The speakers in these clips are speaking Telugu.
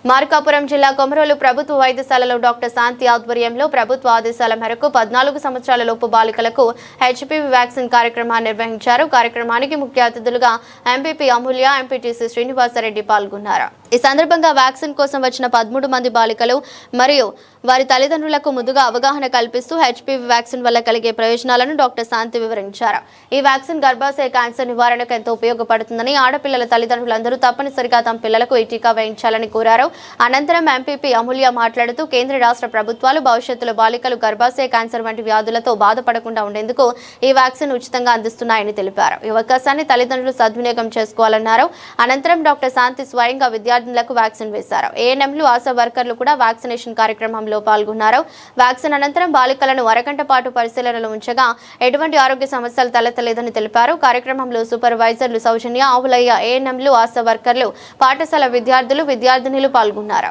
మార్కాపురం జిల్లా కొమరోలు ప్రభుత్వ వైద్యశాలలో డాక్టర్ శాంతి ఆధ్వర్యంలో ప్రభుత్వ ఆదేశాల మేరకు 14 సంవత్సరాల లోపు బాలికలకు హెచ్పివి వ్యాక్సిన్ కార్యక్రమాన్ని నిర్వహించారు. కార్యక్రమానికి ముఖ్య అతిథులుగా ఎంపీపీ అమూల్య, ఎంపీటీసీ శ్రీనివాసరెడ్డి పాల్గొన్నారు. ఈ సందర్భంగా వ్యాక్సిన్ కోసం వచ్చిన 13 మంది బాలికలు మరియు వారి తల్లిదండ్రులకు ముందుగా అవగాహన కల్పిస్తూ హెచ్పివి వ్యాక్సిన్ వల్ల కలిగే ప్రయోజనాలను డాక్టర్ శాంతి వివరించారు. ఈ వ్యాక్సిన్ గర్భాశయ క్యాన్సర్ నివారణకు ఎంతో ఉపయోగపడుతుందని, ఆడపిల్లల తల్లిదండ్రులందరూ తప్పనిసరిగా తమ పిల్లలకు ఈ టీకా వేయించాలని కోరారు. అనంతరం ఎంపీపీ అమూల్య మాట్లాడుతూ కేంద్ర రాష్ట్ర ప్రభుత్వాలు భవిష్యత్తులో బాలికలు గర్భాశయ క్యాన్సర్ వంటి వ్యాధులతో బాధపడకుండా ఉండేందుకు ఈ వ్యాక్సిన్ ఉచితంగా అందిస్తున్నాయని తెలిపారు. ఈ అవకాశాన్ని తల్లిదండ్రులు సద్వినియోగం చేసుకోవాలన్నారు. అనంతరం డాక్టర్ శాంతి స్వయంగా విద్యార్థులకు వ్యాక్సిన్ వేశారు. ఏఎన్ఎంలు, ఆశా వర్కర్లు కూడా వ్యాక్సినేషన్ కార్యక్రమంలో పాల్గొన్నారు. వ్యాక్సిన్ అనంతరం బాలికలను అరగంట పాటు పరిశీలనలో ఉంచగా ఎటువంటి ఆరోగ్య సమస్యలు తలెత్తలేదని తెలిపారు. కార్యక్రమంలో సూపర్వైజర్లు సౌజన్య, ఆవులయ్య, ఏఎన్ఎంలు, ఆశా వర్కర్లు, పాఠశాల విద్యార్థులు, విద్యార్థినులు పాల్గొన్నారు.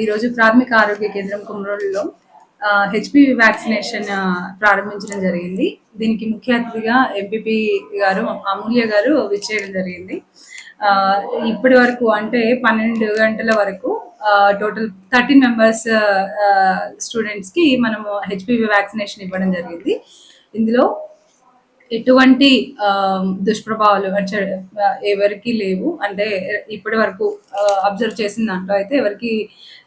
ఈరోజు ప్రాథమిక ఆరోగ్య కేంద్రం కొమరోలులో హెచ్పివి వ్యాక్సినేషన్ ప్రారంభించడం జరిగింది. దీనికి ముఖ్య అతిథిగా ఎంపీపీ గారు అమూల్య గారు విచ్చేయడం జరిగింది. ఇప్పటి వరకు అంటే 12 గంటల వరకు టోటల్ 13 మెంబర్స్ స్టూడెంట్స్కి మనము హెచ్పివి వ్యాక్సినేషన్ ఇవ్వడం జరిగింది. ఇందులో ఎటువంటి దుష్ప్రభావాలు ఎవరికి లేవు. అంటే ఇప్పటి వరకు అబ్జర్వ్ చేసిన దాంట్లో అయితే ఎవరికి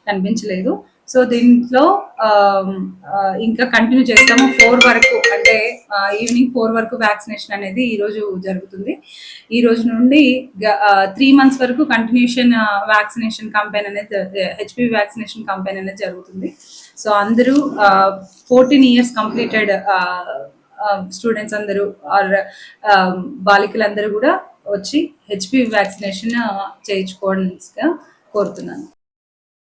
కనిపించలేదు. సో దీంట్లో ఇంకా కంటిన్యూ చేస్తాము 4 వరకు, అంటే ఈవినింగ్ 4 వరకు వ్యాక్సినేషన్ అనేది ఈరోజు జరుగుతుంది. ఈ రోజు నుండి 3 మంత్స్ వరకు కంటిన్యూషన్ వ్యాక్సినేషన్ కంపెయిన్ అనేది, హెచ్పివి వ్యాక్సినేషన్ కంపెయిన్ అనేది జరుగుతుంది. సో అందరూ 14 ఇయర్స్ కంప్లీటెడ్ స్టూడెంట్స్ అందరూ ఆర్ బాలికలందరూ కూడా వచ్చి హెచ్పివి వ్యాక్సినేషన్ చేయించుకోవాల్సిందిగా కోరుతున్నాను.